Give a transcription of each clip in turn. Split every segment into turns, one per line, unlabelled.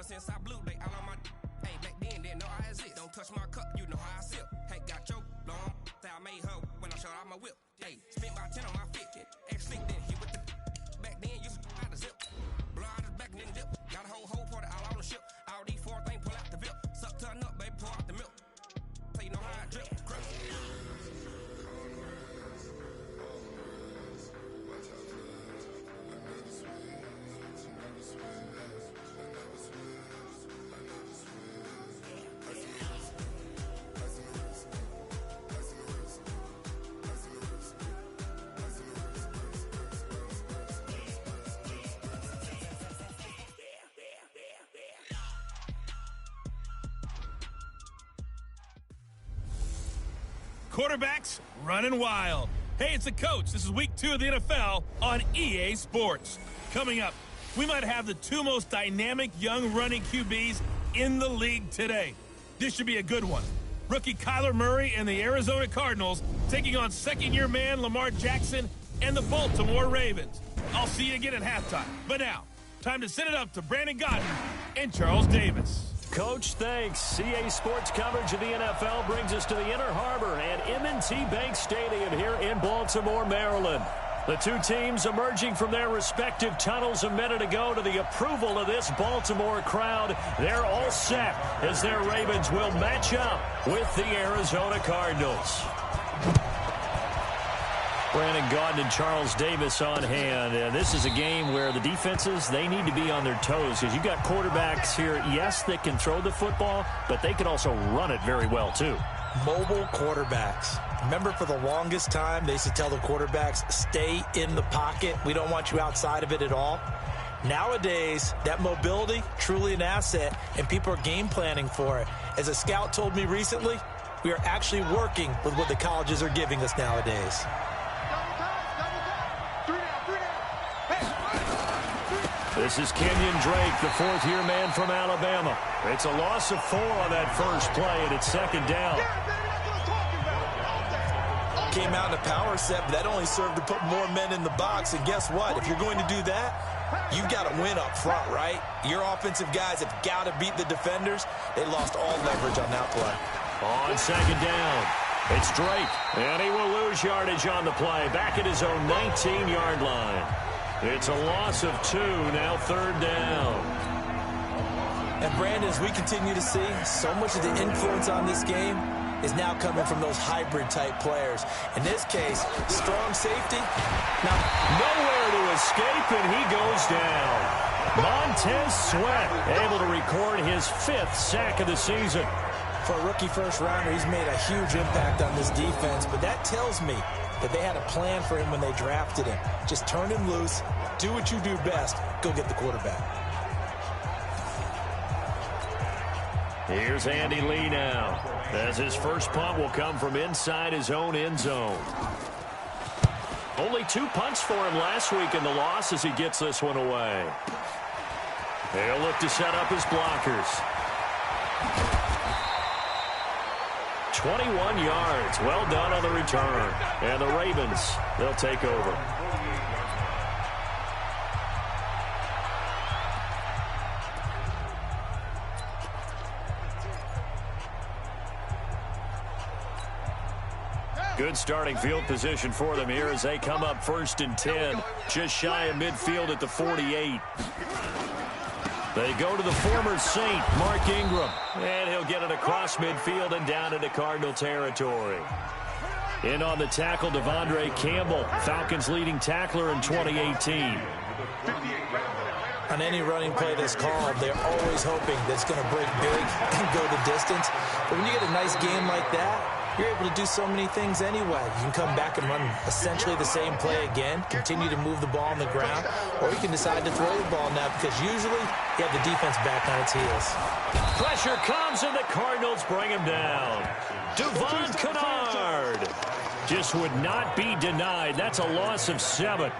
Since I blew, they all on my. Hey, back then, didn't know I exist. Don't touch my cup, you know how I sip. Hey, got your long. I made her when I showed out my whip. Hey, spent about 10 on my fit. Ex-slick, then hit with the. Back then, used to out the zip. Blow out his back, then dip. Got a whole party all on the ship. All these four things pull out the VIP. Suck, turn up, baby, pour out the milk. So you know how I drip. Crap.
Quarterbacks running wild. Hey, it's the coach. This is week 2 of the NFL on EA Sports. Coming up, we might have the 2 most dynamic young running QBs in the league today. This should be a good one. Rookie Kyler Murray and the Arizona Cardinals taking on second-year man Lamar Jackson and the Baltimore Ravens. I'll see you again at halftime. But now, time to send it up to Brandon Godden and Charles Davis.
Coach, thanks. CA Sports coverage of the NFL brings us to the Inner Harbor at M&T Bank Stadium here in Baltimore, Maryland. The two teams emerging from their respective tunnels a minute ago to the approval of this Baltimore crowd. They're all set as their Ravens will match up with the Arizona Cardinals. Brandon Gaudin and Charles Davis on hand. And this is a game where the defenses, they need to be on their toes because you've got quarterbacks here, yes, that can throw the football, but they can also run it very well, too.
Mobile quarterbacks. Remember, for the longest time, they used to tell the quarterbacks, stay in the pocket. We don't want you outside of it at all. Nowadays, that mobility, truly an asset, and people are game planning for it. As a scout told me recently, we are actually working with what the colleges are giving us nowadays.
This is Kenyon Drake, the fourth-year man from Alabama. It's a loss of 4 on that first play, and it's second down.
Came out in a power set, but that only served to put more men in the box. And guess what? If you're going to do that, you've got to win up front, right? Your offensive guys have got to beat the defenders. They lost all leverage on that play.
On second down, it's Drake, and he will lose yardage on the play, back at his own 19-yard line. It's a loss of 2, now third down.
And Brandon, as we continue to see, so much of the influence on this game is now coming from those hybrid-type players. In this case, strong safety. Now,
nowhere to escape, and he goes down. Montez Sweat able to record his 5th sack of the season.
For a rookie first-rounder, he's made a huge impact on this defense, but that tells me that they had a plan for him when they drafted him. Just turn him loose, do what you do best, go get the quarterback.
Here's Andy Lee now, as his first punt will come from inside his own end zone. Only 2 punts for him last week in the loss as he gets this one away. He'll look to set up his blockers. 21 yards. Well done on the return. And the Ravens, they'll take over. Good starting field position for them here as they come up 1st and 10. Just shy of midfield at the 48. They go to the former Saint, Mark Ingram. And he'll get it across midfield and down into Cardinal territory. In on the tackle, Devondre Campbell, Falcons leading tackler in 2018.
On any running play that's called, they're always hoping that it's going to break big and go the distance. But when you get a nice game like that, you're able to do so many things anyway. You can come back and run essentially the same play again, continue to move the ball on the ground, or you can decide to throw the ball now because usually you have the defense back on its heels.
Pressure comes and the Cardinals bring him down. Devon Kennard just would not be denied. That's a loss of 7.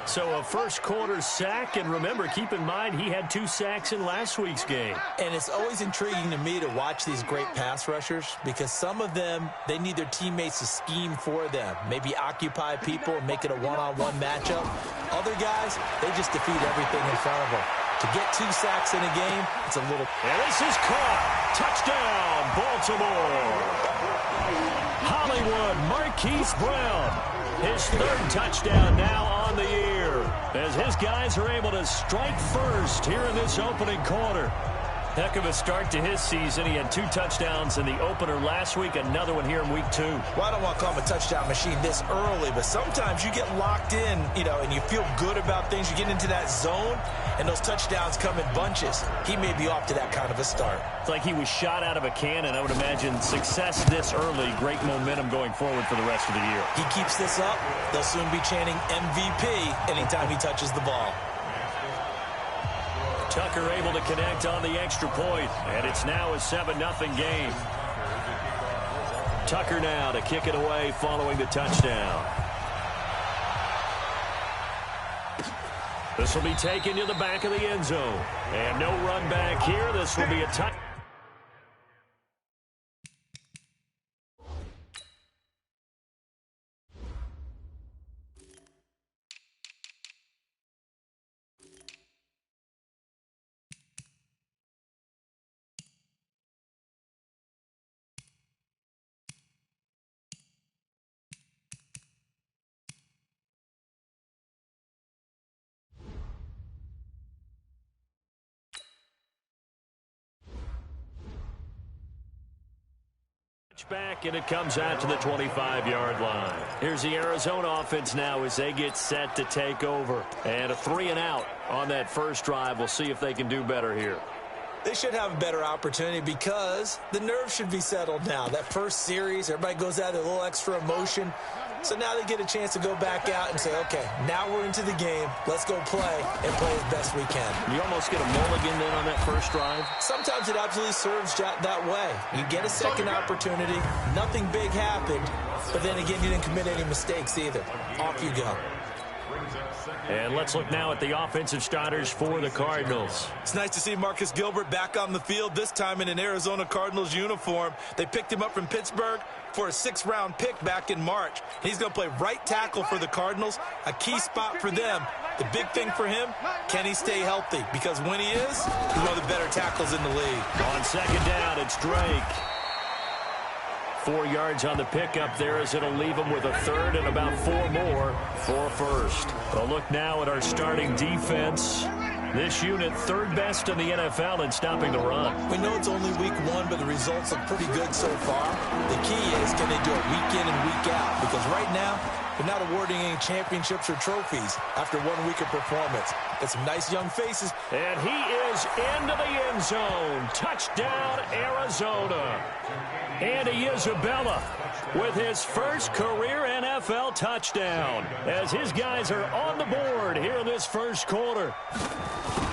So a first-quarter sack, and remember, keep in mind, he had 2 sacks in last week's game.
And it's always intriguing to me to watch these great pass rushers because some of them, they need their teammates to scheme for them, maybe occupy people and make it a one-on-one matchup. Other guys, they just defeat everything in front of them. To get 2 sacks in a game, it's a little...
And this is caught. Touchdown, Baltimore. Hollywood Marquise Brown. His 3rd touchdown now on the year as his guys are able to strike first here in this opening quarter. Heck of a start to his season. He had 2 touchdowns in the opener last week, another one here in week 2.
Well, I don't want to call him a touchdown machine this early, but sometimes you get locked in, and you feel good about things. You get into that zone, and those touchdowns come in bunches. He may be off to that kind of a start.
It's like he was shot out of a cannon. I would imagine success this early, great momentum going forward for the rest of the year.
He keeps this up, they'll soon be chanting MVP anytime he touches the ball.
Tucker able to connect on the extra point, and it's now a 7-0 game. Tucker now to kick it away following the touchdown. This will be taken to the back of the end zone. And no run back here. This will be a touchdown. Back, and it comes out to the 25-yard line. Here's the Arizona offense now as they get set to take over. And a 3-and-out on that first drive. We'll see if they can do better here.
They should have a better opportunity because the nerves should be settled now. That first series, everybody goes out with a little extra emotion. So now they get a chance to go back out and say, okay, now we're into the game. Let's go play and play as best we can.
You almost get a mulligan then on that first drive?
Sometimes it absolutely serves that way. You get a second opportunity. Nothing big happened. But then again, you didn't commit any mistakes either. Off you go.
And let's look now at the offensive starters for the Cardinals.
It's nice to see Marcus Gilbert back on the field, this time in an Arizona Cardinals uniform. They picked him up from Pittsburgh for a 6th-round pick back in March. He's going to play right tackle for the Cardinals, a key spot for them. The big thing for him, can he stay healthy? Because when he is, he's one of the better tackles in the league.
On 2nd down, it's Drake. 4 yards on the pickup there as it'll leave him with a 3rd and about 4 more for first. A look now at our starting defense. This unit 3rd best in the NFL in stopping the run.
We know it's only week 1, but the results look pretty good so far. The key is, can they do it week in and week out? Because right now, they're not awarding any championships or trophies after 1 week of performance. Got some nice young faces.
And he is into the end zone. Touchdown, Arizona. Andy Isabella with his first career NFL touchdown as his guys are on the board here in this first quarter.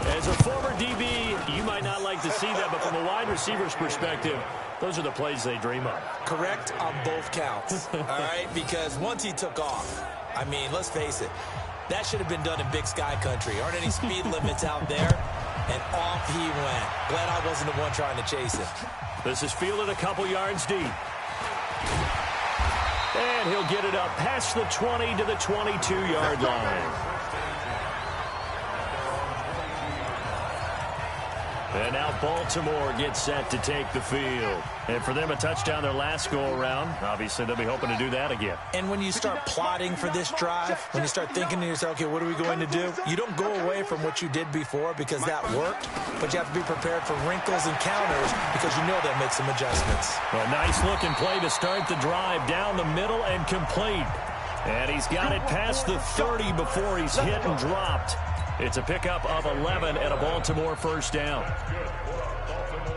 As a former DB, you might not like to see that, but from a wide receiver's perspective, those are the plays they dream of.
Correct on both counts, all right? Because once he took off, I mean, let's face it, that should have been done in Big Sky Country. Aren't any speed limits out there? And off he went. Glad I wasn't the one trying to chase him.
This is fielded a couple yards deep. And he'll get it up past the 20 to the 22-yard line. And now Baltimore gets set to take the field. And for them, a touchdown their last go-around. Obviously, they'll be hoping to do that again.
And when you start plotting for this drive, when you start thinking to yourself, okay, what are we going to do? You don't go away from what you did before because that worked, but you have to be prepared for wrinkles and counters because you know they'll make some adjustments.
Well, nice-looking play to start the drive down the middle and complete. And he's got it past the 30 before he's hit and dropped. It's a pickup of 11 and a Baltimore first down.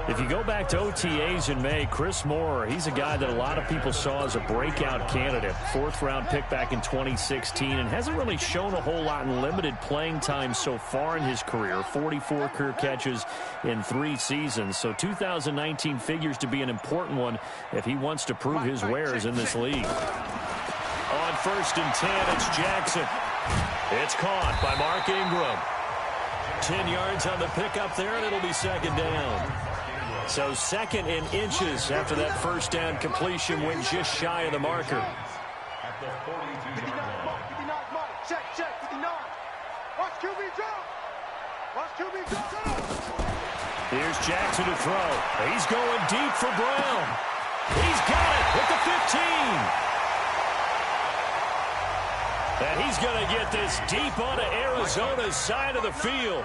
If you go back to OTAs in May, Chris Moore, he's a guy that a lot of people saw as a breakout candidate. 4th-round pick back in 2016 and hasn't really shown a whole lot in limited playing time so far in his career. 44 career catches in 3 seasons. So 2019 figures to be an important one if he wants to prove his wares in this league. On 1st and 10, it's Jackson. It's caught by Mark Ingram. 10 yards on the pickup there, and it'll be 2nd down. So 2nd in inches after that first down completion went just shy of the marker. Here's Jackson to throw. He's going deep for Brown. He's got it at the 15. And he's going to get this deep onto Arizona's side of the field.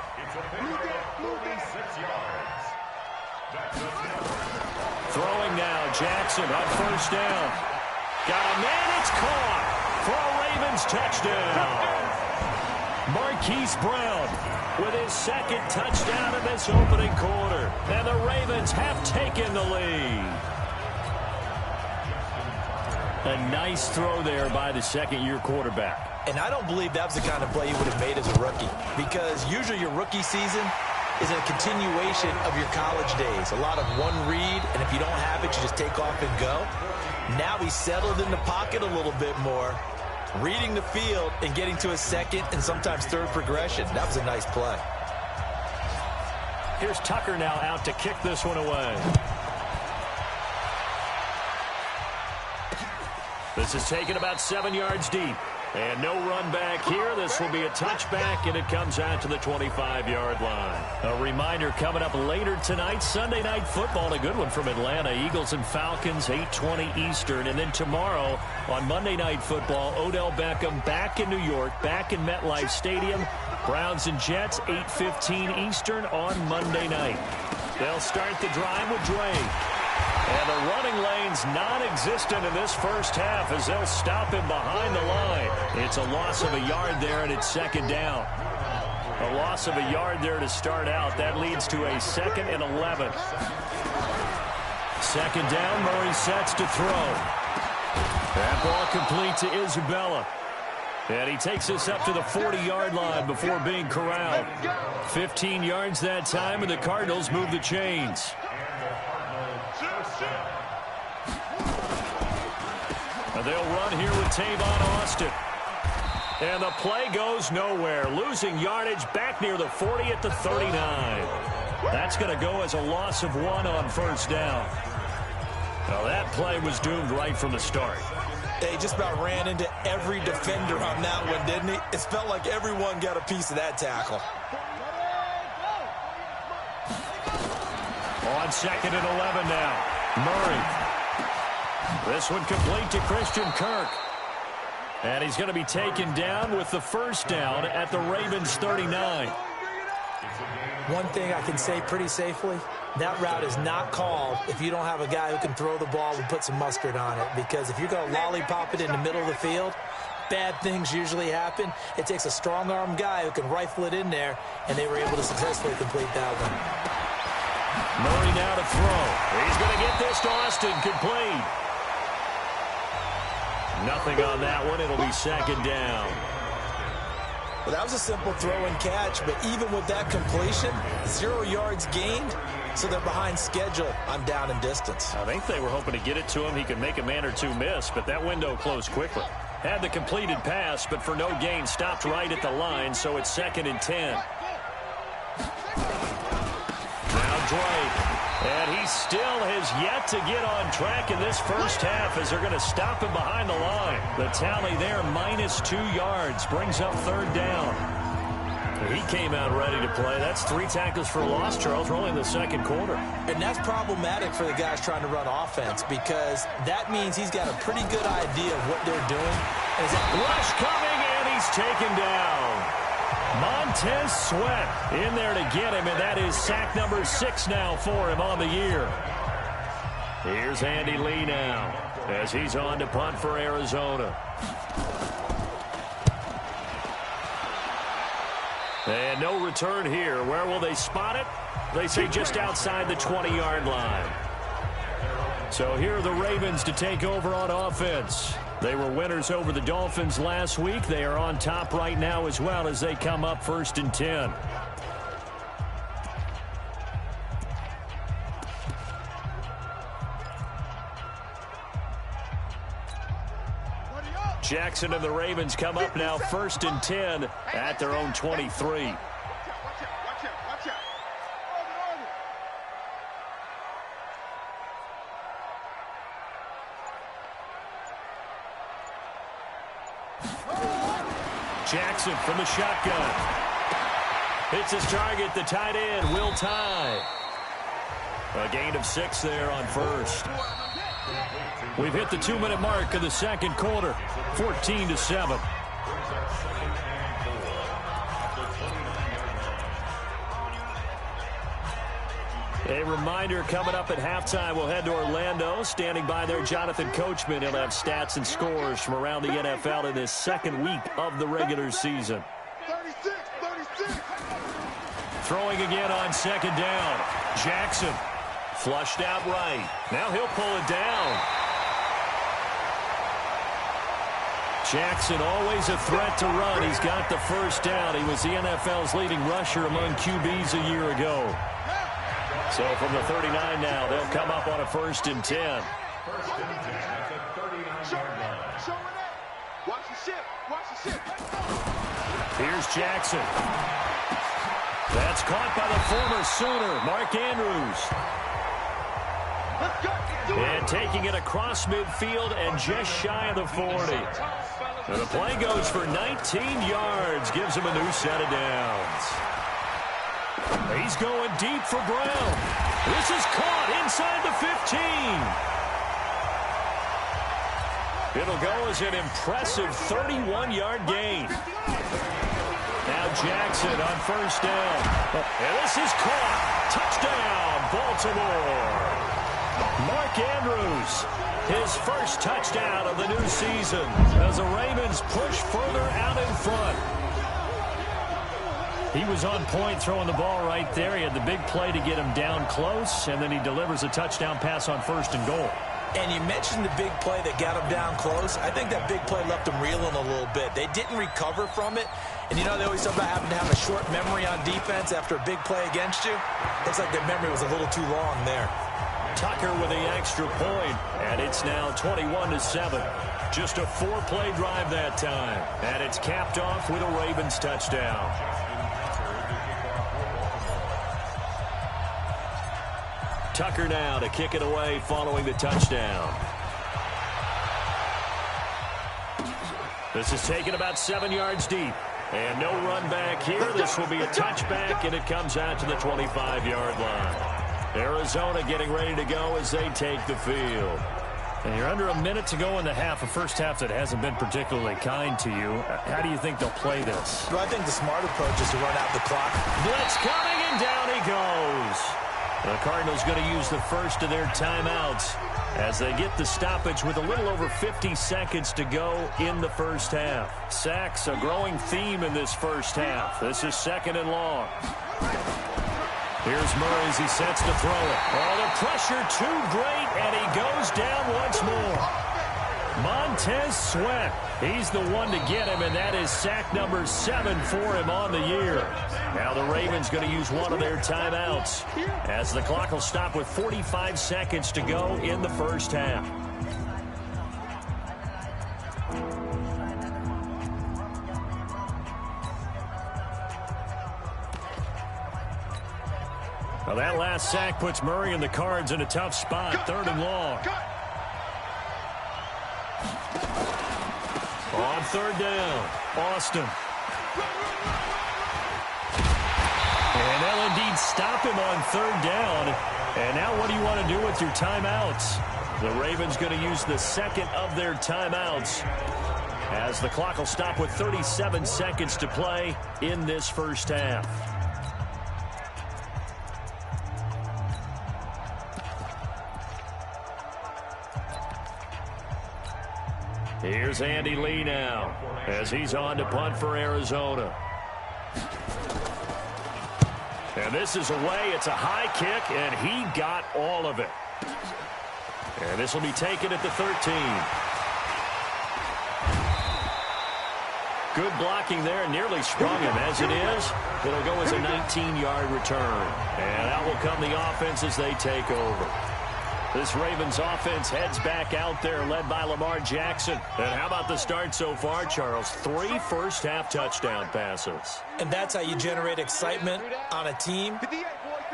Throwing now, Jackson on 1st down. Got a man, it's caught for a Ravens touchdown. Marquise Brown with his 2nd touchdown in this opening quarter. And the Ravens have taken the lead. A nice throw there by the 2nd-year quarterback.
And I don't believe that was the kind of play he would have made as a rookie, because usually your rookie season is a continuation of your college days. A lot of one read, and if you don't have it, you just take off and go. Now he's settled in the pocket a little bit more, reading the field and getting to his 2nd and sometimes 3rd progression. That was a nice play.
Here's Tucker now out to kick this one away. This is taken about 7 yards deep. And no run back here. This will be a touchback, and it comes out to the 25-yard line. A reminder coming up later tonight, Sunday Night Football, a good one from Atlanta. Eagles and Falcons, 8:20 Eastern. And then tomorrow on Monday Night Football, Odell Beckham back in New York, back in MetLife Stadium. Browns and Jets, 8:15 Eastern on Monday night. They'll start the drive with Dre. And the running lane's non-existent in this first half as they'll stop him behind the line. It's a loss of a yard there, and it's 2nd down. A loss of a yard there to start out. That leads to a 2nd and 11. 2nd down, Murray sets to throw. That ball complete to Isabella. And he takes us up to the 40-yard line before being corralled. 15 yards that time, and the Cardinals move the chains. And they'll run here with Tavon Austin. And the play goes nowhere. Losing yardage back near the 40 at the 39. That's going to go as a loss of 1 on 1st down. Now that play was doomed right from the start.
They just about ran into every defender on that one, didn't he? It felt like everyone got a piece of that tackle.
On 2nd and 11 now. Murray. This one complete to Christian Kirk. And he's going to be taken down with the first down at the Ravens 39.
One thing I can say pretty safely, that route is not called if you don't have a guy who can throw the ball and put some mustard on it. Because if you're going to lollipop it in the middle of the field, bad things usually happen. It takes a strong-arm guy who can rifle it in there, and they were able to successfully complete that one.
Murray now to throw. He's going to get this to Austin complete. Nothing on that one. It'll be 2nd down.
Well, that was a simple throw and catch, but even with that completion, 0 yards gained, so they're behind schedule on down and distance.
I think they were hoping to get it to him. He could make a man or two miss, but that window closed quickly. Had the completed pass, but for no gain, stopped right at the line, so it's 2nd and 10. Now Drake, and he still has yet to get on track in this first half as they're going to stop him behind the line. The tally there, -2 yards, brings up 3rd down. He came out ready to play. That's 3 tackles for loss, Charles, rolling in the 2nd quarter.
And that's problematic for the guys trying to run offense, because that means he's got a pretty good idea of what they're doing.
Rush coming, and he's taken down. Montez Sweat in there to get him, and that is sack number 6 now for him on the year. Here's Andy Lee now as he's on to punt for Arizona. And no return here. Where will they spot it? They say just outside the 20-yard line. So here are the Ravens to take over on offense. They were winners over the Dolphins last week. They are on top right now as well as they come up 1st and 10. Jackson and the Ravens come up now 1st and 10 at their own 23. Jackson from the shotgun. Hits his target, the tight end, Will Tye. A gain of 6 there on first. We've hit the 2-minute mark of the second quarter, 14-7. A reminder coming up at halftime, we'll head to Orlando. Standing by there, Jonathan Coachman. He'll have stats and scores from around the NFL in this second week of the regular season.
36.
Throwing again on second down. Jackson flushed out right. Now he'll pull it down. Jackson always a threat to run. He's got the first down. He was the NFL's leading rusher among QBs a year ago. So from the 39 now, they'll come up on a 1st and 10. Here's Jackson. That's caught by the former Sooner, Mark Andrews. And taking it across midfield and just shy of the 40. And the play goes for 19 yards, gives him a new set of downs. He's going deep for Brown. This is caught inside the 15. It'll go as an impressive 31-yard gain. Now Jackson on first down. And this is caught. Touchdown, Baltimore. Mark Andrews, his first touchdown of the new season as the Ravens push further out in front. He was on point throwing the ball right there. He had the big play to get him down close, and then he delivers a touchdown pass on 1st and goal.
And you mentioned the big play that got him down close. I think that big play left him reeling a little bit. They didn't recover from it. And you know, they always talk about having to have a short memory on defense after a big play against you. Looks like their memory was a little too long there.
Tucker with the extra point, and it's now 21-7. Just a 4-play drive that time. And it's capped off with a Ravens touchdown. Tucker now to kick it away following the touchdown. This is taken about 7 yards deep. And no run back here. This will be a touchback, and it comes out to the 25-yard line. Arizona getting ready to go as they take the field. And you're under a minute to go in the half, a first half that hasn't been particularly kind to you. How do you think they'll play this?
Well, I think the smart approach is to run out the clock.
Blitz coming, and down he goes. The Cardinals going to use the first of their timeouts as they get the stoppage with a little over 50 seconds to go in the first half. Sacks, a growing theme in this first half. This is 2nd and long. Here's Murray as he sets to throw it. Oh, the pressure too great, and he goes down once more. Montez Sweat, he's the one to get him, and that is sack number 7 for him on the year. Now the Ravens going to use one of their timeouts as the clock will stop with 45 seconds to go in the first half. Well, that last sack puts Murray and the Cards in a tough spot, 3rd and long. On 3rd down, Austin. And they'll indeed stop him on 3rd down. And now what do you want to do with your timeouts? The Ravens going to use the 2nd of their timeouts as the clock will stop with 37 seconds to play in this first half. Here's Andy Lee now as he's on to punt for Arizona. And this is away. It's a high kick, and he got all of it. And this will be taken at the 13. Good blocking there. Nearly sprung him. As it is, it'll go as a 19-yard return. And out will come the offense as they take over. This Ravens offense heads back out there, led by Lamar Jackson. And how about the start so far, Charles? 3 first-half touchdown passes.
And that's how you generate excitement on a team.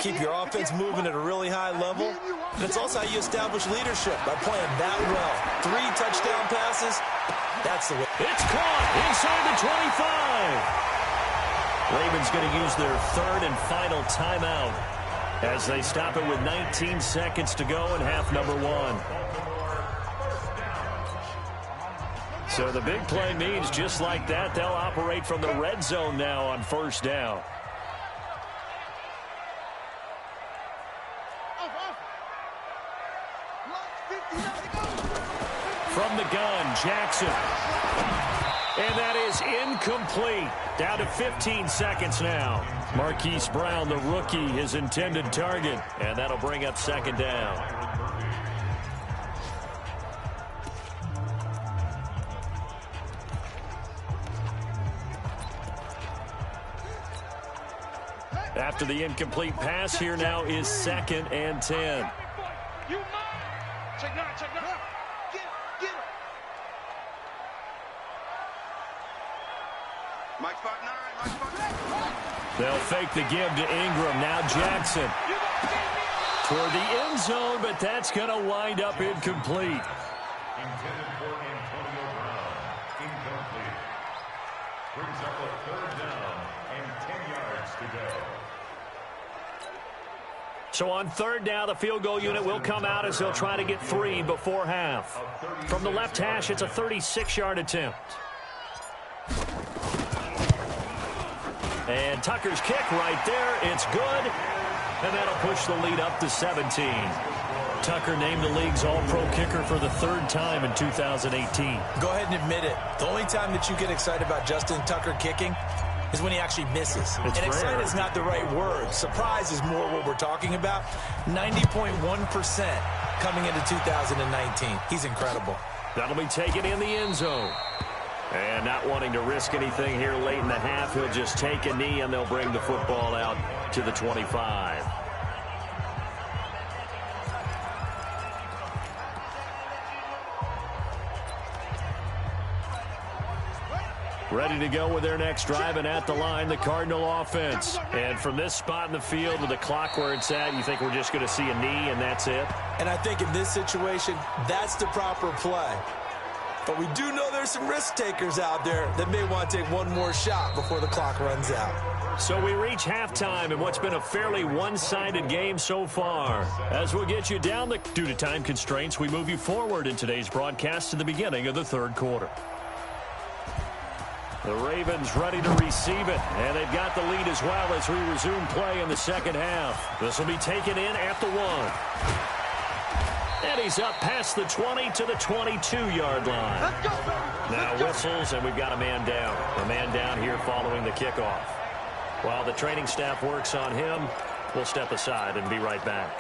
Keep your offense moving at a really high level. And it's also how you establish leadership, by playing that well. 3 touchdown passes, that's the way.
It's caught inside the 25. Ravens going to use their 3rd and final timeout as they stop it with 19 seconds to go in half number 1. So the big play means just like that, they'll operate from the red zone now on first down. From the gun, Jackson. And that is incomplete. Down to 15 seconds now. Marquise Brown, the rookie, his intended target. And that'll bring up second down. After the incomplete pass, here now is 2nd and 10.
Check now. Get him. Mike 5'9",
They'll fake the give to Ingram. Now Jackson toward the end zone, but that's going to wind up incomplete.
Intended for Antonio Brown. Incomplete. Brings up a 3rd down and 10 yards to go.
So on 3rd down, the field goal unit will come out as they'll try to get 3 before half. From the left hash, it's a 36-yard attempt. And Tucker's kick right there. It's good. And that'll push the lead up to 17. Tucker named the league's all-pro kicker for the 3rd time in 2018.
Go ahead and admit it. The only time that you get excited about Justin Tucker kicking is when he actually misses. And excited is not the right word. Surprise is more what we're talking about. 90.1% coming into 2019. He's incredible.
That'll be taken in the end zone. And not wanting to risk anything here late in the half, he'll just take a knee and they'll bring the football out to the 25. Ready to go with their next drive, and at the line, the Cardinal offense. And from this spot in the field with the clock where it's at, you think we're just going to see a knee and that's it?
And I think in this situation, that's the proper play. But we do know there's some risk takers out there that may want to take one more shot before the clock runs out.
So we reach halftime in what's been a fairly one-sided game so far. As we'll get you down due to time constraints, we move you forward in today's broadcast to the beginning of the 3rd quarter. The Ravens ready to receive it, and they've got the lead as well as we resume play in the 2nd half. This will be taken in at the 1. And he's up past the 20 to the 22-yard line. Now whistles, and we've got a man down. A man down here following the kickoff. While the training staff works on him, we'll step aside and be right back.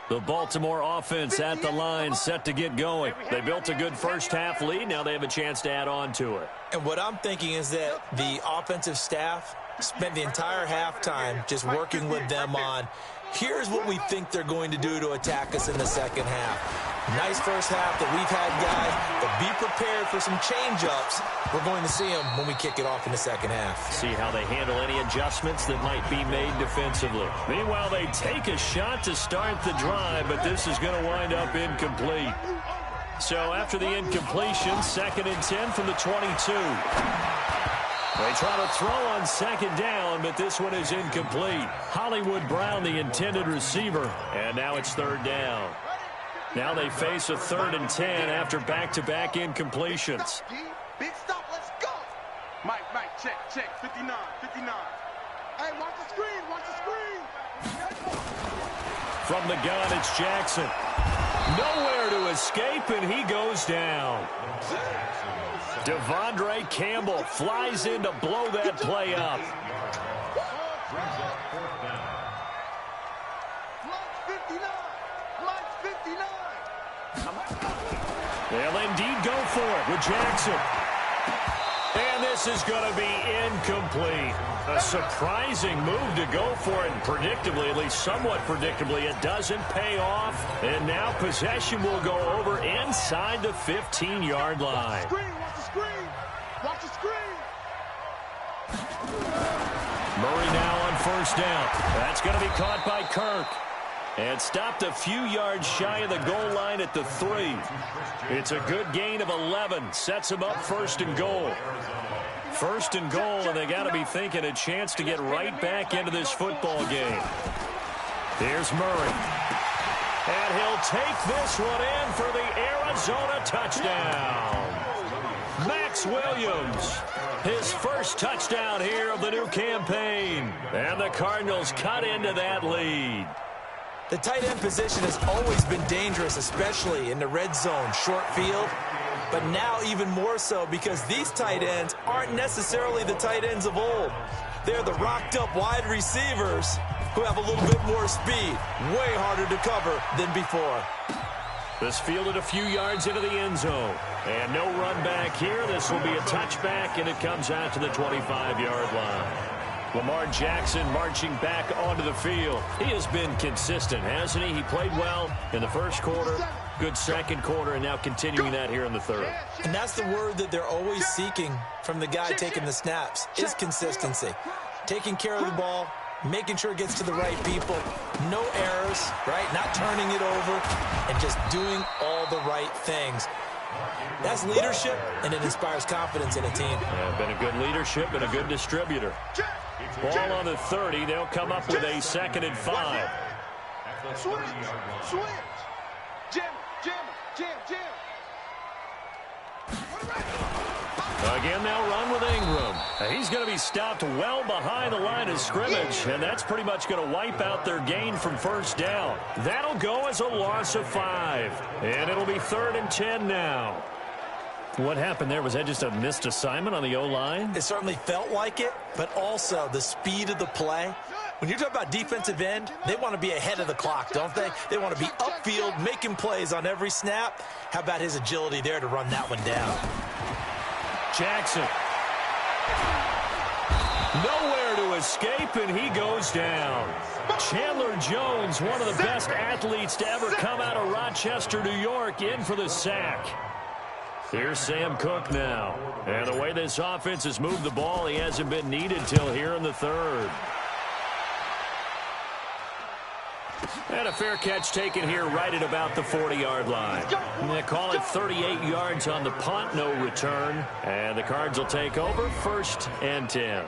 The Baltimore offense at the line, set to get going. They built a good first-half lead. Now they have a chance to add on to it.
And what I'm thinking is that the offensive staff spent the entire halftime just working with them on, here's what we think they're going to do to attack us in the 2nd half. Nice first half that we've had, guys, but be prepared for some change-ups. We're going to see them when we kick it off in the 2nd half.
See how they handle any adjustments that might be made defensively. Meanwhile, they take a shot to start the drive, but this is going to wind up incomplete. So after the incompletion, 2nd and 10 from the 22. They try to throw on 2nd down, but this one is incomplete. Hollywood Brown, the intended receiver, and now it's 3rd down. Now they face a 3rd and 10 after back-to-back incompletions.
Big stop, let's go. Mike, check, 59. Hey, watch the screen.
From the gun, it's Jackson. Nowhere to escape, and he goes down. Devondre Campbell flies in to blow that play up. They'll indeed go for it with Jackson. And this is going to be incomplete. A surprising move to go for it, and predictably, at least somewhat predictably, it doesn't pay off. And now possession will go over inside the 15-yard line.
Watch the screen.
Murray now on first down. That's going to be caught by Kirk. And stopped a few yards shy of the goal line at the 3. It's a good gain of 11. Sets him up first and goal. First and goal, and they got to be thinking a chance to get right back into this football game. Here's Murray. And he'll take this one in for the Arizona touchdown. Max Williams, his first touchdown here of the new campaign. And the Cardinals cut into that lead.
The tight end position has always been dangerous, especially in the red zone, short field. But now even more so because these tight ends aren't necessarily the tight ends of old. They're the rocked-up wide receivers who have a little bit more speed. Way harder to cover than before.
This fielded a few yards into the end zone. And no run back here. This will be a touchback, and it comes out to the 25-yard line. Lamar Jackson marching back onto the field. He has been consistent, hasn't he? He played well in the first quarter, good second quarter, and now continuing that here in the third.
And that's the word that they're always seeking from the guy taking the snaps, is consistency. Taking care of the ball, making sure it gets to the right people, no errors, right? Not turning it over, and just doing all the right things. That's leadership, and it inspires confidence in a team.
Yeah, been a good leadership and a good distributor. Ball on the 30. They'll come up with a 2nd and 5.
Switch. Jam.
Again, they'll run with Ingram. He's going to be stopped well behind the line of scrimmage, and that's pretty much going to wipe out their gain from first down. That'll go as a loss of 5, and it'll be 3rd and 10 now. What happened there? Was that just a missed assignment on the O-line?
It certainly felt like it, but also the speed of the play. When you're talking about defensive end, they want to be ahead of the clock, don't they? They want to be upfield, making plays on every snap. How about his agility there to run that one down?
Jackson. Nowhere to escape, and he goes down. Chandler Jones, one of the best athletes to ever come out of Rochester, New York, in for the sack. Here's Sam Cook now. And the way this offense has moved the ball, he hasn't been needed till here in the 3rd. And a fair catch taken here right at about the 40-yard line. They call it 38 yards on the punt, no return. And the Cards will take over, 1st and 10.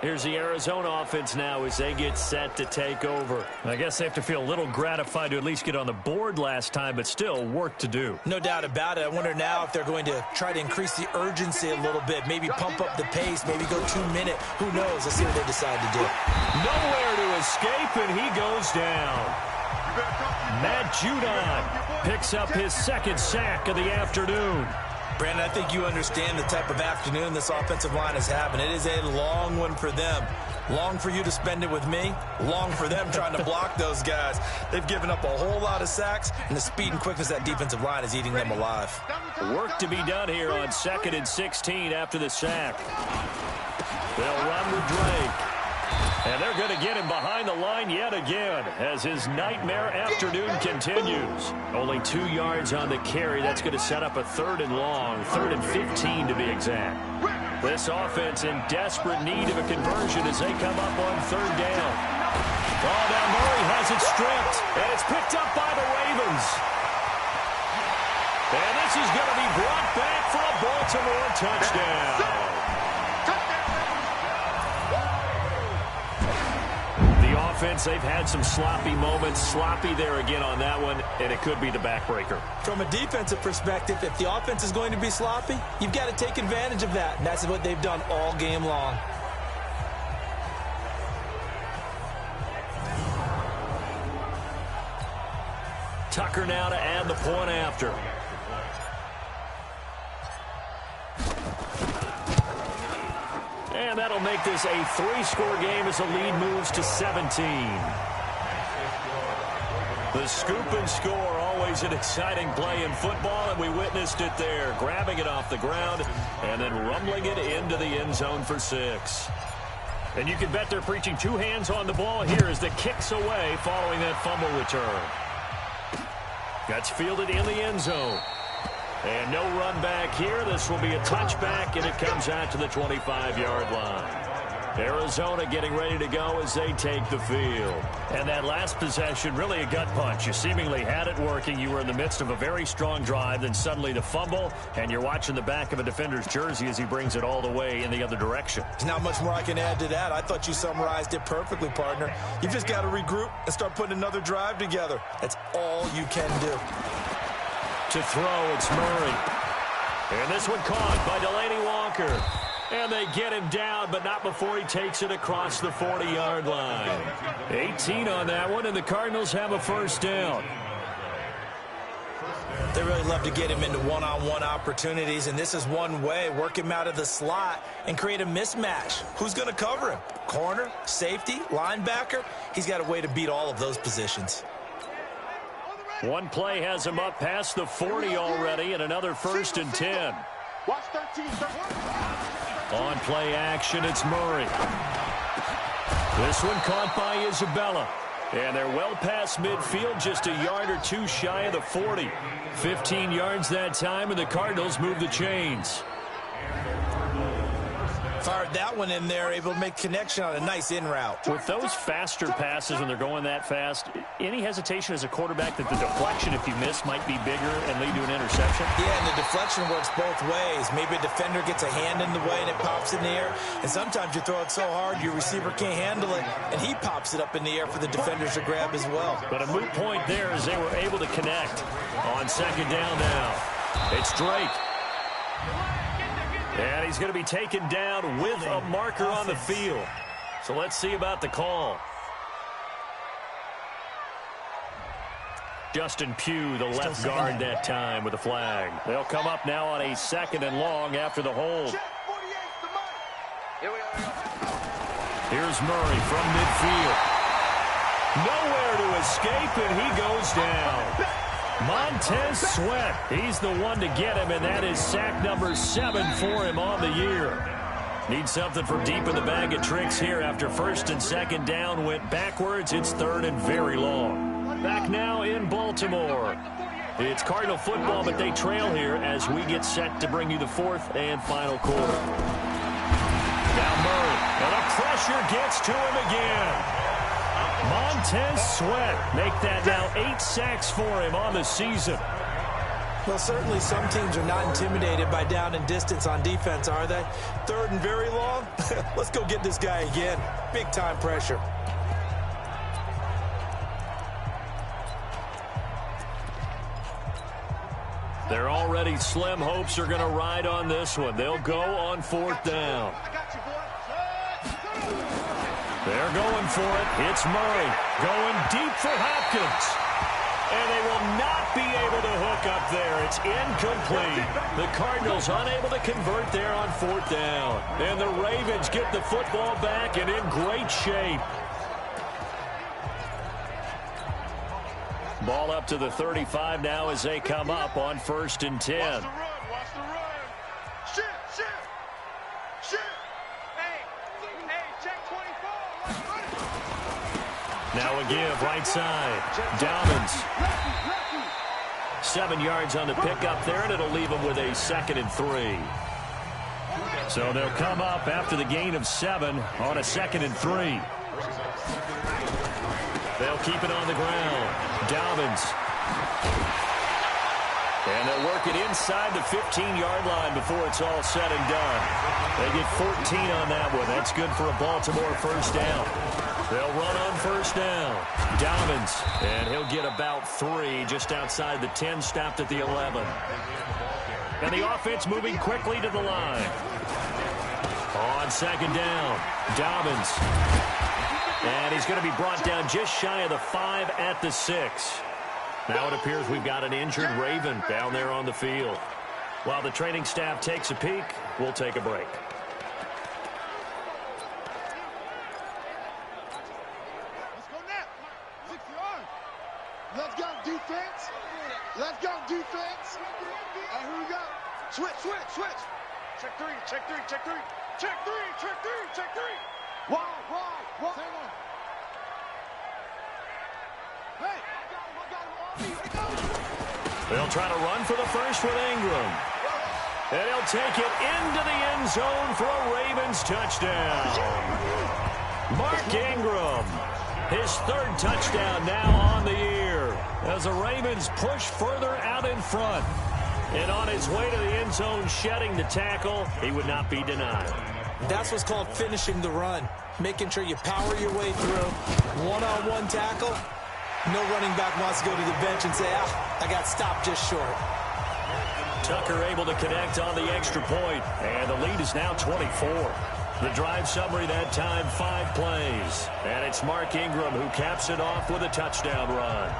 Here's the Arizona offense now as they get set to take over. I guess they have to feel a little gratified to at least get on the board last time, but still work to do.
No doubt about it. I wonder now if they're going to try to increase the urgency a little bit, maybe pump up the pace, maybe go 2-minute. Who knows? Let's see what they decide to do.
Nowhere to escape, and he goes down. Matt Judon picks up his 2nd sack of the afternoon.
Brandon, I think you understand the type of afternoon this offensive line is having. It is a long one for them. Long for you to spend it with me. Long for them trying to block those guys. They've given up a whole lot of sacks, and the speed and quickness of that defensive line is eating them alive.
Work to be done here on 2nd and 16 after the sack. They'll run with Drake. And they're going to get him behind the line yet again as his nightmare afternoon continues. Only 2 yards on the carry. That's going to set up a 3rd and long, 3rd and 15 to be exact. This offense in desperate need of a conversion as they come up on 3rd down. Oh, now Murray has it stripped, and it's picked up by the Ravens. And this is going to be brought back for a Baltimore touchdown. Offense, they've had some sloppy moments. Sloppy there again on that one, and it could be the backbreaker.
From a defensive perspective, if the offense is going to be sloppy, you've got to take advantage of that, and that's what they've done all game long.
Tucker now to add the point after. And that'll make this a 3-score game as the lead moves to 17. The scoop and score, always an exciting play in football, and we witnessed it there, grabbing it off the ground and then rumbling it into the end zone for 6. And you can bet they're preaching 2 hands on the ball here as the kick's away following that fumble return. That's fielded in the end zone. And no run back here. This will be a touchback, and it comes out to the 25-yard line. Arizona getting ready to go as they take the field. And that last possession, really a gut punch. You seemingly had it working. You were in the midst of a very strong drive, then suddenly the fumble, and you're watching the back of a defender's jersey as he brings it all the way in the other direction.
There's not much more I can add to that. I thought you summarized it perfectly, partner. You just got to regroup and start putting another drive together. That's all you can do.
To throw, it's Murray. And this one caught by Delaney Walker. And they get him down, but not before he takes it across the 40-yard line. 18 on that one, and the Cardinals have a first down.
They really love to get him into one-on-one opportunities, and this is one way. Work him out of the slot and create a mismatch. Who's going to cover him? Corner, safety, linebacker? He's got a way to beat all of those positions.
One play has him up past the 40 already, and another 1st and 10.
Watch 13.
On play action, it's Murray. This one caught by Isabella. And they're well past midfield, just a yard or 2 shy of the 40. 15 yards that time, and the Cardinals move the chains.
Fired that one in there, able to make connection on a nice in route.
With those faster passes when they're going that fast, any hesitation as a quarterback that the deflection, if you miss, might be bigger and lead to an interception?
Yeah, and the deflection works both ways. Maybe a defender gets a hand in the way and it pops in the air. And sometimes you throw it so hard your receiver can't handle it, and he pops it up in the air for the defenders to grab as well.
But a moot point there as they were able to connect. On 2nd down now, it's Drake. And he's going to be taken down with a marker on the field. So let's see about the call. Justin Pugh, the left guard that time with a flag. They'll come up now on a 2nd and long after the hold. Here's Murray from midfield. Nowhere to escape, and he goes down. Montez Sweat, he's the one to get him, and that is sack number 7 for him on the year. Need something from deep in the bag of tricks here after 1st and 2nd down went backwards. It's 3rd and very long. Back now in Baltimore. It's Cardinal football, but they trail here as we get set to bring you the 4th and final quarter. Now Murray, and the pressure gets to him again. Montez Sweat make that now 8 sacks for him on the season.
Well, certainly some teams are not intimidated by down and distance on defense, are they? 3rd and very long? Let's go get this guy again. Big-time pressure.
They're already slim hopes are going to ride on this one. They'll go on 4th down. They're going for it. It's Murray going deep for Hopkins. And they will not be able to hook up there. It's incomplete. The Cardinals unable to convert there on 4th down. And the Ravens get the football back and in great shape. Ball up to the 35 now as they come up on 1st and 10.
Watch the run. Watch the run. Shit. Hey, check 24.
Now a give right side. Dowmans. 7 yards on the pickup there, and it'll leave them with a 2nd and 3. So they'll come up after the gain of 7 on a 2nd and 3. They'll keep it on the ground. Dowmans. And they'll work it inside the 15-yard line before it's all said and done. They get 14 on that one. That's good for a Baltimore first down. They'll run on 1st down. Dowmans. And he'll get about 3 just outside the 10, stopped at the 11. And the offense moving quickly to the line. On 2nd down, Dowmans. And he's going to be brought down just shy of the 5 at the 6. Now it appears we've got an injured Raven down there on the field. While the training staff takes a peek, we'll take a break.
Let's go now. 60 yards. Let's go defense. Let's go defense. And here we go. Switch, switch, switch. Check three, check three, check three. Check three, check three, check three. Wide, wide, wide. Hey, I got him.
They'll try to run for the first with Ingram. And he'll take it into the end zone for a Ravens touchdown. Mark Ingram, his third touchdown now on the year, as the Ravens push further out in front. And on his way to the end zone, shedding the tackle, he would not be denied.
That's what's called finishing the run, making sure you power your way through. One-on-one tackle. No running back wants to go to the bench and say, I got stopped just short.
Tucker able to connect on the extra point, and the lead is now 24. The drive summary that time, 5 plays. And it's Mark Ingram who caps it off with a touchdown run.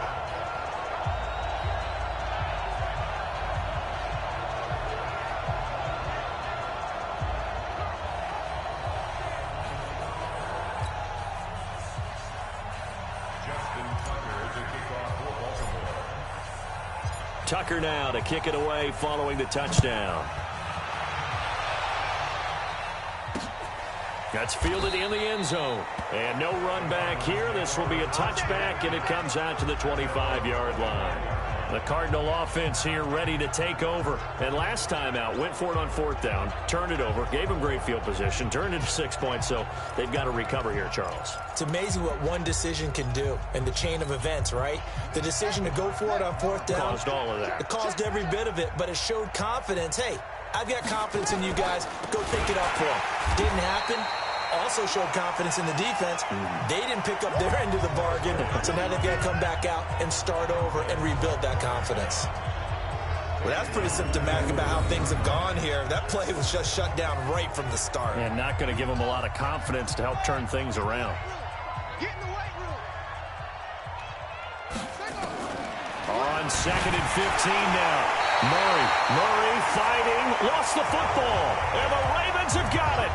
Tucker now to kick it away following the touchdown. That's fielded in the end zone. And no run back here. This will be a touchback, and it comes out to the 25-yard line. The Cardinal offense here ready to take over. And last time out, went for it on 4th down, turned it over, gave them great field position, turned it to 6 points, so they've got to recover here, Charles.
It's amazing what one decision can do in the chain of events, right? The decision to go for it on 4th down.
Caused all of that.
It caused every bit of it, but it showed confidence. Hey, I've got confidence in you guys. Go pick it up for them. Didn't happen. Also showed confidence in the defense. They didn't pick up their end of the bargain, so now they've got to come back out and start over and rebuild that confidence. Well, that's pretty symptomatic about how things have gone here. That play was just shut down right from the start.
And not going to give them a lot of confidence to help turn things around.
Get in the weight room.
On 2nd and 15 now. Murray fighting, lost the football, and the Ravens have got it.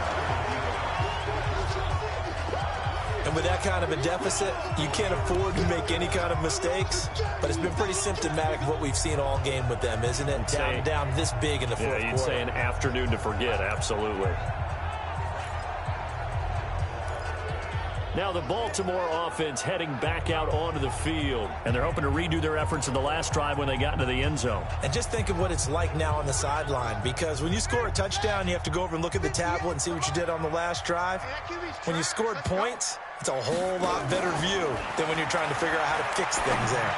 And with that kind of a deficit, you can't afford to make any kind of mistakes. But it's been pretty symptomatic of what we've seen all game with them, isn't it? Down this big in the fourth quarter.
Yeah, you'd say an afternoon to forget, absolutely. Now the Baltimore offense heading back out onto the field. And they're hoping to redo their efforts in the last drive when they got into the end zone.
And just think of what it's like now on the sideline. Because when you score a touchdown, you have to go over and look at the tablet and see what you did on the last drive. When you scored points, it's a whole lot better view than when you're trying to figure out how to fix things there.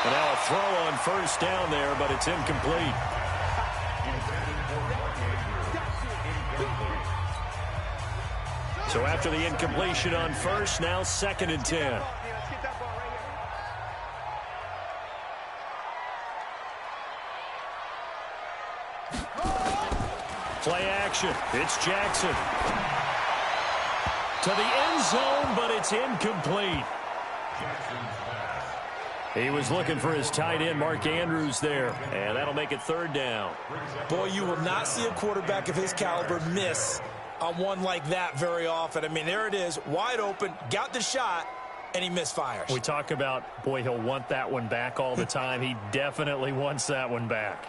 And now a throw on 1st down there, but it's incomplete. So after the incompletion on 1st, now 2nd and 10. Play action. It's Jackson. To the end zone, but it's incomplete. He was looking for his tight end, Mark Andrews, there. And that'll make it 3rd down.
Boy, you will not see a quarterback of his caliber miss on one like that very often. I mean, there it is, wide open, got the shot, and he misfires.
We talk about, boy, he'll want that one back all the time. He definitely wants that one back.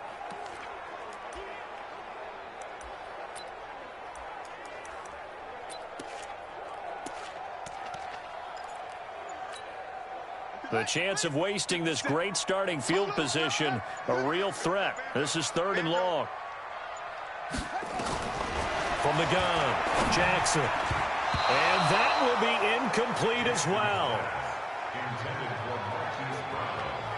The chance of wasting this great starting field position, a real threat. This is 3rd and long. From the gun, Jackson. And that will be incomplete as well.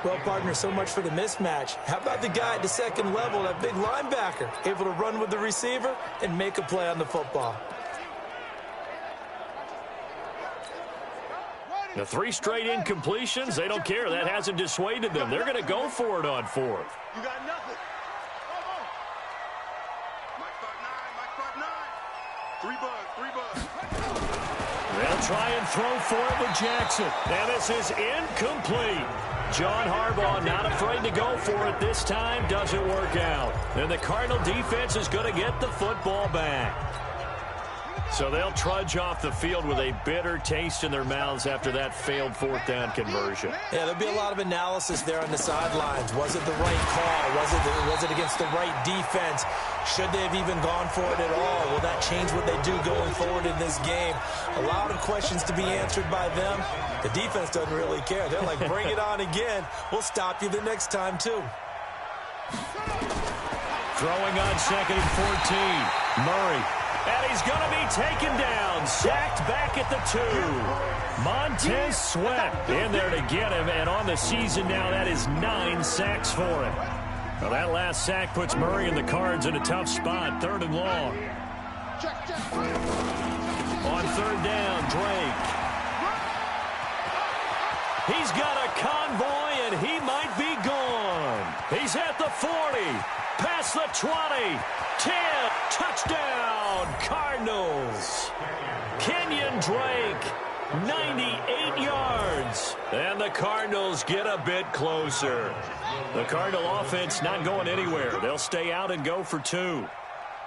Well, partner, so much for the mismatch. How about the guy at the 2nd level, that big linebacker, able to run with the receiver and make a play on the football?
The 3 straight incompletions, they don't care. That hasn't dissuaded them. They're going to go for it on 4th.
You got nothing.
Three buds.
They'll try and throw for it with Jackson. And this is incomplete. John Harbaugh not afraid to go for it this time. Doesn't work out. And the Cardinal defense is going to get the football back. So they'll trudge off the field with a bitter taste in their mouths after that failed fourth down conversion.
Yeah, there'll be a lot of analysis there on the sidelines. Was it the right call? Was it against the right defense? Should they have even gone for it at all? Will that change what they do going forward in this game? A lot of questions to be answered by them. The defense doesn't really care. They're like, bring it on again. We'll stop you the next time, too.
Throwing on 2nd and 14. Murray. And he's going to be taken down. Sacked back at the 2. Montez Sweat in there to get him. And on the season now, that is 9 sacks for him. Well, that last sack puts Murray and the Cards in a tough spot. 3rd and long. On 3rd down, Drake. He's got a convoy, and he might be gone. He's at the 40. Past the 20. 10. Touchdown, Cardinals. Kenyon Drake, 98 yards. And the Cardinals get a bit closer. The Cardinal offense not going anywhere. They'll stay out and go for 2.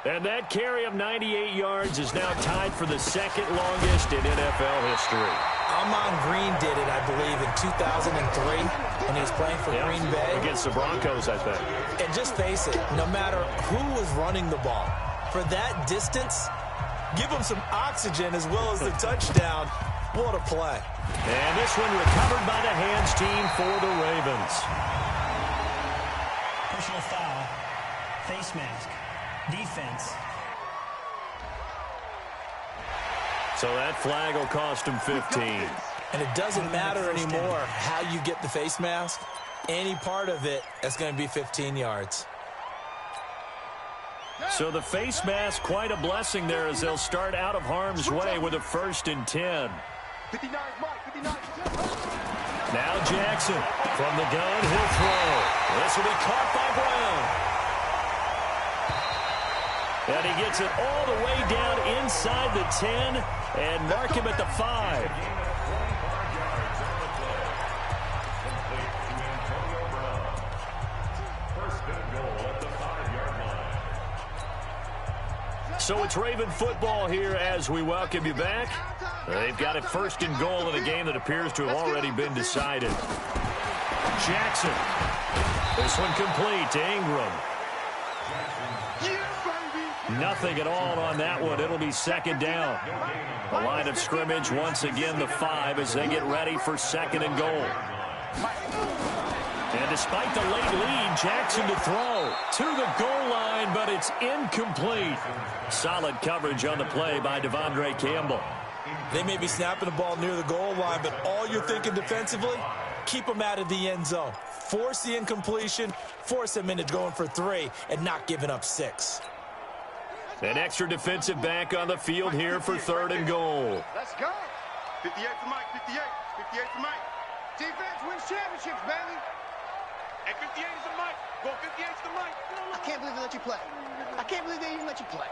And that carry of 98 yards is now tied for the 2nd longest in NFL history.
Amon Green did it, I believe, in 2003 when he was playing for Green Bay.
Against the Broncos, I think.
And just face it, no matter who was running the ball, for that distance, give them some oxygen as well as the touchdown. What a play.
And this one recovered by the hands team for the Ravens.
Personal foul, face mask, defense.
So that flag will cost him 15.
And it doesn't matter anymore how you get the face mask. Any part of it, that's going to be 15 yards.
So the face mask, quite a blessing there as they'll start out of harm's way with a 1st and 10.
59, Mike, 59.
Now Jackson from the gun, he'll throw. This will be caught by Brown. And he gets it all the way down inside the 10 and mark him at the 5. So it's Raven football here as we welcome you back. They've got it 1st and goal in a game that appears to have already been decided. Jackson. This one complete to Ingram. Nothing at all on that one. It'll be 2nd down. The line of scrimmage once again the 5 as they get ready for 2nd and goal. And despite the late lead, Jackson to throw to the goal line, but it's incomplete. Solid coverage on the play by Devondre Campbell.
They may be snapping the ball near the goal line, but all you're thinking defensively, keep them out of the end zone. Force the incompletion, force them into going for 3, and not giving up 6.
An extra defensive back on the field here for 3rd and goal.
Let's go. 58 for Mike, 58. 58 for Mike. Defense wins championships, baby. And 58 is the Mike. Go 58 is the Mike.
I can't believe they let you play. I can't believe they even let you play.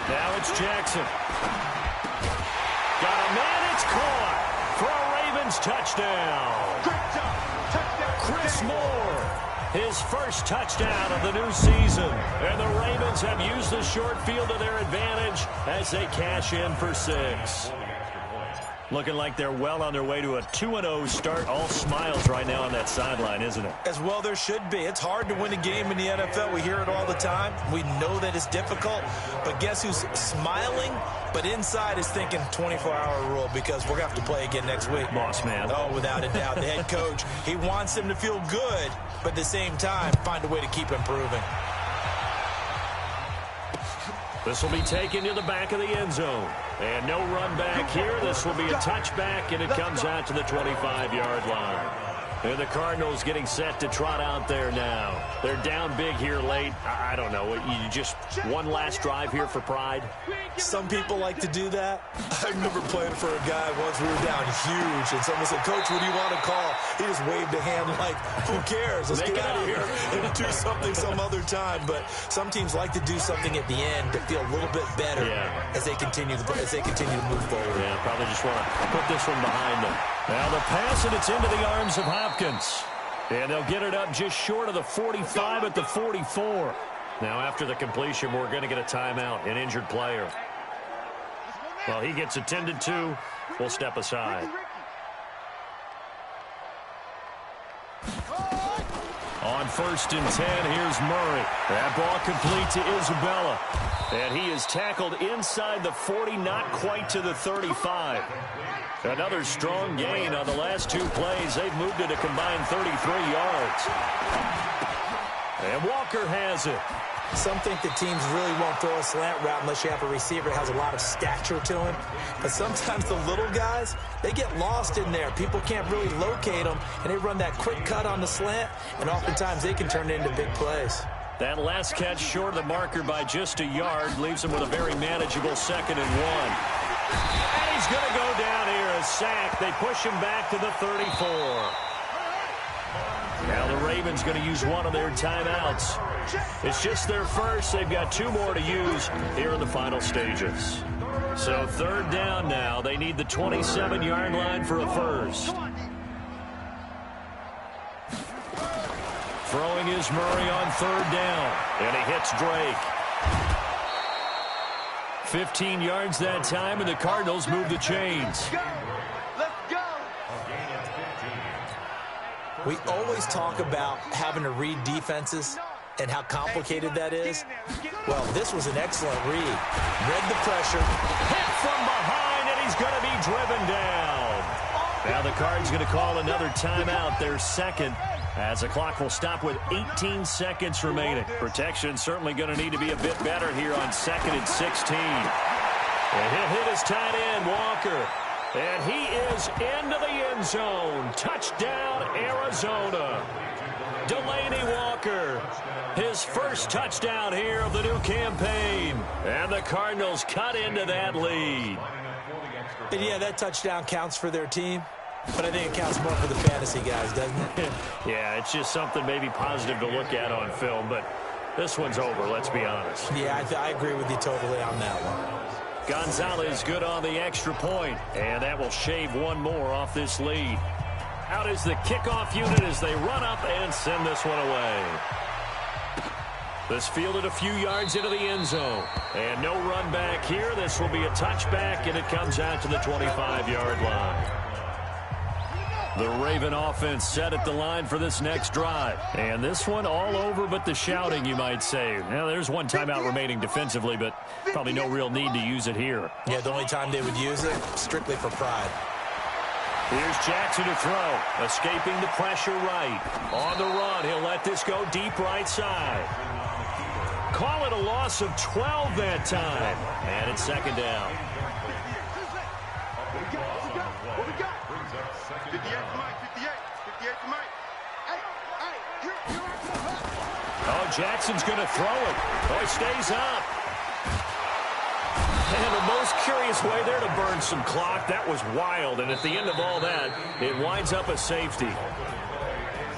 Now it's Jackson. Got a man, it's caught for a Ravens touchdown.
Great job. Touchdown.
Chris Moore, his 1st touchdown of the new season. And the Ravens have used the short field to their advantage as they cash in for 6. Looking like they're well on their way to a 2-0 start. All smiles right now on that sideline, isn't it?
As well there should be. It's hard to win a game in the NFL. We hear it all the time. We know that it's difficult. But guess who's smiling? But inside is thinking 24-hour rule because we're going to have to play again next week.
Boss man.
Oh, without a doubt. The head coach, he wants them to feel good, but at the same time, find a way to keep improving.
This will be taken to the back of the end zone. And no run back here. This will be a touchback, and it comes out to the 25-yard line. And the Cardinals getting set to trot out there now. They're down big here late. I don't know. You just one last drive here for pride?
Some people like to do that. I remember playing for a guy once. We were down huge, and someone said, "Coach, what do you want to call?" He just waved a hand like, "Who cares? Let's get out of here and do something some other time." But some teams like to do something at the end to feel a little bit better as they continue to move forward.
Yeah, probably just want to put this one behind them. Now the pass, and it's into the arms of Hopkins. And they'll get it up just short of the 45 at the 44. Now after the completion, we're going to get a timeout, an injured player. Well, he gets attended to. We'll step aside. On 1st and 10, here's Murray. That ball complete to Isabella. And he is tackled inside the 40, not quite to the 35. Another strong gain on the last 2 plays. They've moved it a combined 33 yards. And Walker has it.
Some think that teams really won't throw a slant route unless you have a receiver that has a lot of stature to him. But sometimes the little guys, they get lost in there. People can't really locate them, and they run that quick cut on the slant, and oftentimes they can turn it into big plays.
That last catch short of the marker by just a yard leaves him with a very manageable 2nd and 1. And he's going to go down here, a sack. They push him back to the 34. Now the Ravens going to use one of their timeouts. It's just their first. They've got 2 more to use here in the final stages. So 3rd down now. They need the 27-yard line for a first. Throwing is Murray on 3rd down. And he hits Drake. 15 yards that time, and the Cardinals move the chains.
We always talk about having to read defenses and how complicated that is. Well, this was an excellent read. Read the pressure.
Hit from behind, and he's going to be driven down. Now the Cards going to call another timeout, their 2nd, as the clock will stop with 18 seconds remaining. Protection certainly going to need to be a bit better here on 2nd and 16. And he'll hit his tight end, Walker. And he is into the end zone. Touchdown, Arizona. Delaney Walker, his first touchdown here of the new campaign. And the Cardinals cut into that lead.
And yeah, that touchdown counts for their team, but I think it counts more for the fantasy guys, doesn't it?
Yeah, it's just something maybe positive to look at on film, but this one's over, let's be honest.
Yeah, I agree with you totally on that one.
Gonzalez good on the extra point, and that will shave 1 more off this lead. Out is the kickoff unit as they run up and send this one away. This fielded a few yards into the end zone. And no run back here. This will be a touchback, and it comes out to the 25-yard line. The Raven offense set at the line for this next drive. And this one all over but the shouting, you might say. Now, there's 1 timeout remaining defensively, but probably no real need to use it here.
Yeah, the only time they would use it, strictly for pride.
Here's Jackson to throw. Escaping the pressure right. On the run, he'll let this go deep right side. Call it a loss of 12 that time. And it's 2nd down.
58 to Mike, 58 to Mike.
Oh, Jackson's going to throw it. Oh, he stays up. And the most curious way there to burn some clock. That was wild. And at the end of all that, it winds up a safety.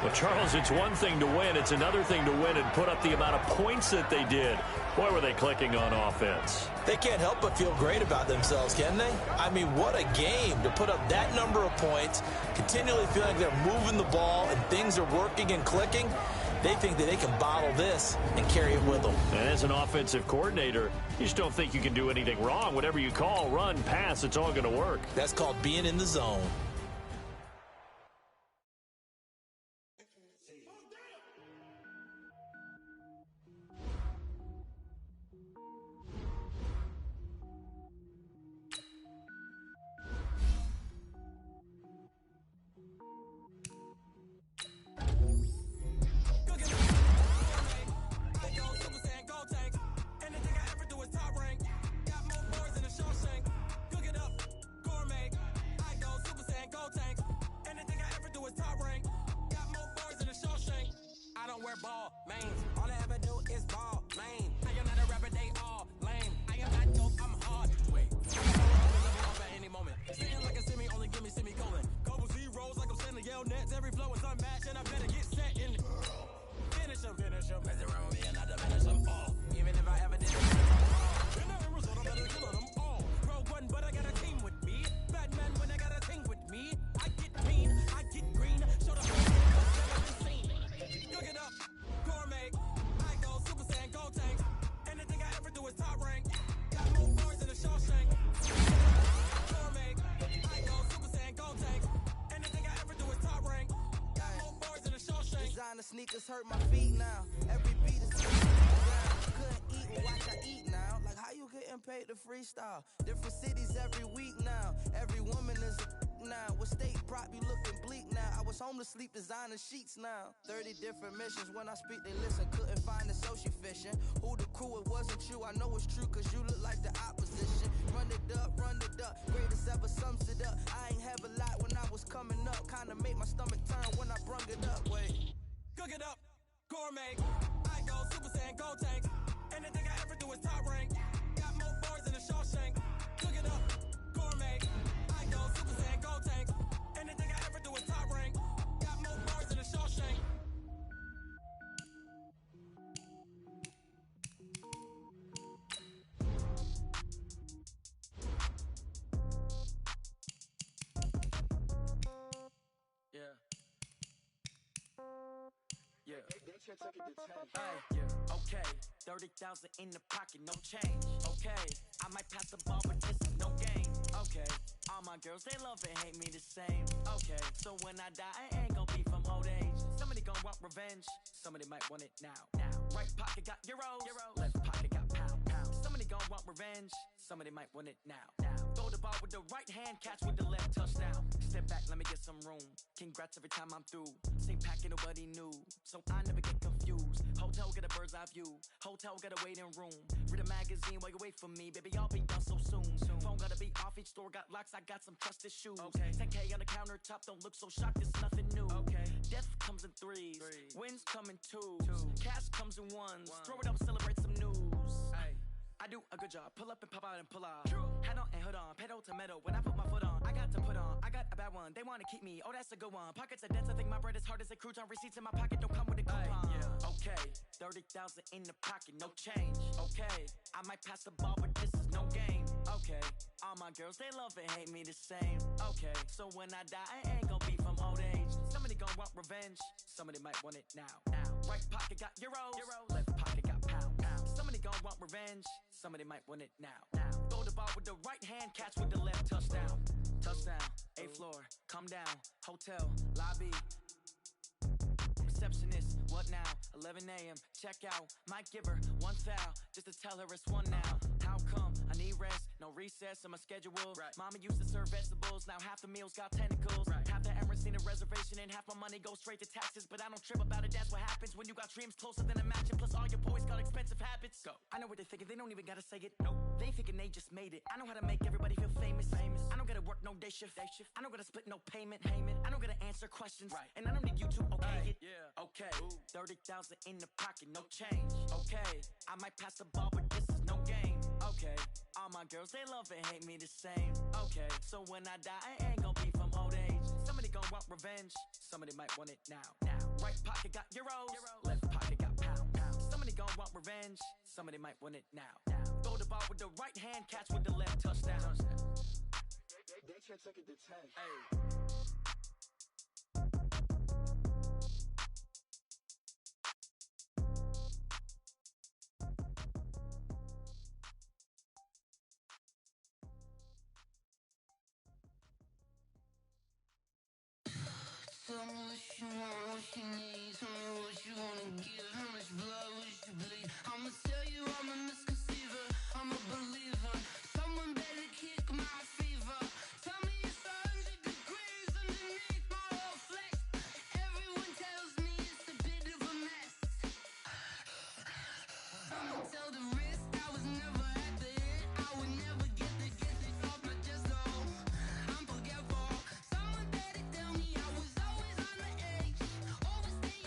Well, Charles, it's one thing to win. It's another thing to win and put up the amount of points that they did. Boy, were they clicking on offense.
They can't help but feel great about themselves, can they? I mean, what a game to put up that number of points, continually feeling like they're moving the ball and things are working and clicking. They think that they can bottle this and carry it with them.
And as an offensive coordinator, you just don't think you can do anything wrong. Whatever you call, run, pass, it's all going to work.
That's called being in the zone.
wear ball, man. All I ever do is ball, man. I am not a rapper, they all lame. I am not dope, I'm hard. Wait, level up at any moment. Sitting like a semi, only give me semicolon. Couple zeros like I'm sending yell nets. Every flow is unmatched, and I better get set in. Finish them. Mess around with me and I diminish them all. Even if I ever did it, in the result, I'm better kill them all. Rogue one, but I got a team with me. Batman when I got a team with me. I get mean, I get green. Show the whole thing what's never been seen. Cook it up, gourmet. I go Super Saiyan, go tank. Anything I ever do is top rank. Got more bars than a Shawshank. Gourmet. I go Super Saiyan, go tank. Anything I ever do is top rank. Got more bars than a Shawshank.
Designer sneakers hurt my feet now. Every beat is couldn't eat, well watch I eat now. Like how you getting paid to freestyle? Different cities every week now. Every woman is a now. With state prop you looking bleak now. I was home to sleep designer sheets now. 30 different missions. When I speak they listen. Couldn't find the social fishing. Who the crew, it wasn't you. I know it's true cause you look like the opposition. Run it up. Greatest ever sums it up. I ain't have a lot when I was coming up. Kinda made my stomach turn when I brung it up. Wait.
Cook it up, gourmet. I go Super Saiyan, go tank. Anything I ever do is top rank. Got more bars than a Shawshank. Cook it up, gourmet. I go Super Saiyan, go tank. Anything I ever do is top rank. Got more bars than a Shawshank.
Okay, 30,000 in the pocket, no change. Okay, I might pass the ball, but this is no game. Okay, all my girls, they love and hate me the same. Okay, so when I die, I ain't gon' be from old age. Somebody gon' want revenge, somebody might want it now. Right pocket got euros, left pocket got pound. Somebody gon' want revenge, somebody might want it now. Throw the ball with the right hand, catch with the left, touchdown. Step back, let me get some room. Congrats every time I'm through. Same packet, nobody knew, so I never get confused. Hotel get a bird's eye view. Hotel got a waiting room. Read a magazine while you wait for me, baby. I'll be done so soon. Phone gotta be off. Each store got locks. I got some trusted shoes. 10K on the countertop. Don't look so shocked. It's nothing new. Death comes in threes. Wins come in twos. Cash comes in ones. Throw it up, celebrate some news. I do a good job. Pull up and pop out and pull out. Head on and hood on. Pedal to metal. When I put my foot on, I got to put on. I got a bad one. They want to keep me. Oh, that's a good one. Pockets are dense. I think my bread is hard as a crouton. Receipts in my pocket don't come with a coupon. Okay, 30,000 in the pocket, no change. Okay, I might pass the ball, but this is no game. Okay, all my girls, they love and hate me the same. Okay, so when I die, I ain't gon' be from old age. Somebody gon' want revenge. Somebody might want it now. Right pocket got euros. Left pocket got pound. Somebody gon' want revenge. Somebody might want it now. Throw the ball with the right hand, catch with the left, touchdown. Touchdown, 8th floor, come down. Hotel, lobby. Receptionist, what now? 11 a.m., check out. Might give her one foul, just to tell her it's one now. How come? I need rest, no recess in my schedule. Mama used to serve vegetables, now half the meals got tentacles. Half the errands need a reservation and half my money goes straight to taxes. But I don't trip about it, that's what happens when you got dreams closer than a mansion. Plus all your boys got expensive habits. Go. I know what they're thinking, they don't even gotta say it. Nope. They thinking they just made it. I know how to make everybody feel famous. I don't gotta work no day shift. I don't gotta split no payment. I don't gotta answer questions. And I don't need you to okay it. Okay, 30,000 in the pocket, no change. Okay, I might pass the ball, but this is no game. Okay, all my girls, they love and hate me the same. Okay, so when I die, I ain't gon' be from old age. Somebody gon' want revenge, somebody might want it now. Right pocket got euros, left pocket got pound. Somebody gon' want revenge, somebody might want it now. Throw the ball with the right hand, catch with the left, touchdown.
They can't take it to 10.
Tell me what you want, what you need. Tell me what you wanna give. How much blood would you bleed? I'ma tell you I'm a misconceiver. I'm a believer. Someone better kick my fever. Tell me it's 100 degrees underneath my whole flesh. Everyone tells me it's a bit of a mess. I'ma tell the risk I was never at the end. I would never get it off my chest though. I'm forgetful. Someone better tell me I was always on the edge. Overstaying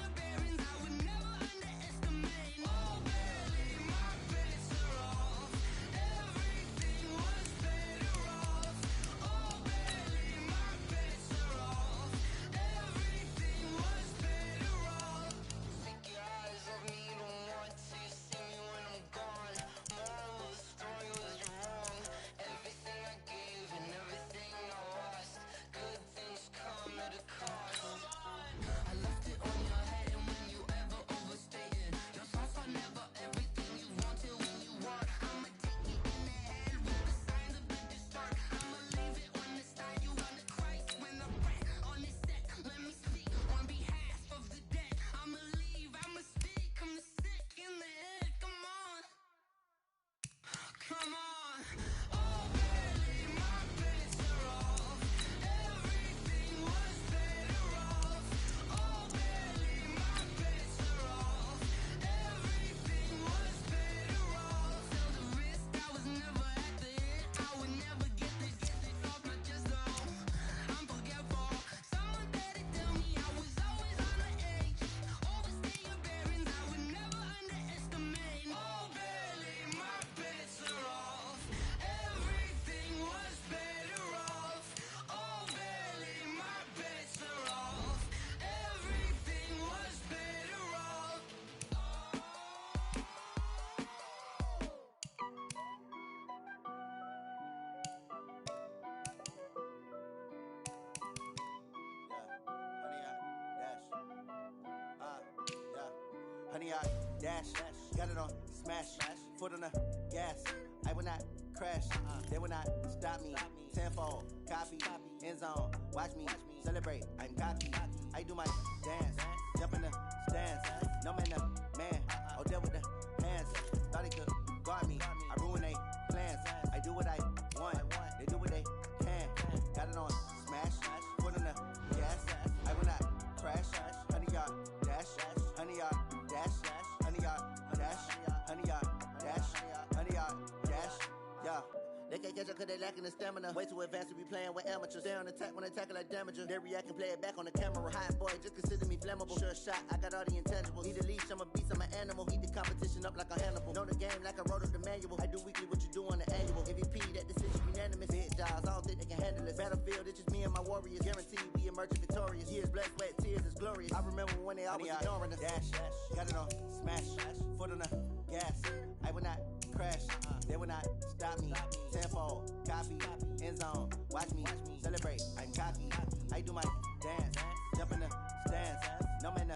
100-yard dash. Got it on smash. Foot on the gas. I will not crash. They will not stop me. Tenfold, copy, end zone. Watch me celebrate. I'm cocky. I do my dance. Jump in the stands. No man, the man. Oh, deal with the hands. Thought he could guard me. I ruin they plans. I do what I want. They do what they can. Got it on smash. Foot on the gas. I will not crash. 100-yard dash. 100-yard dash. 100-yard dash. 100-yard dash. 100-yard dash. Yeah. They can't catch up cause they lacking the stamina. Way too advanced to be playing with amateurs. Stay on attack when they tackle like damager. They react and play it back on the camera. Hot boy, just consider me flammable. Sure shot, I got all the intangibles. Need a leash, I'm a beast, I'm an animal. Heat the competition up like a Hannibal. Know the game like I wrote up the manual. I do weekly what you do on the annual. MVP, that decision unanimous. Big jobs, I don't think they can handle it. Battlefield, it's just me and my warriors. Guaranteed we emerging victorious. Years, blood, sweat, tears, it's glorious. I remember when they always ignoring us. Dash, got it on smash. Foot on the gas. I will not crash. They will not stop me. Tenfold, copy, end zone. Watch me celebrate. I'm cocky. I do my dance. Jump in the stands. No man,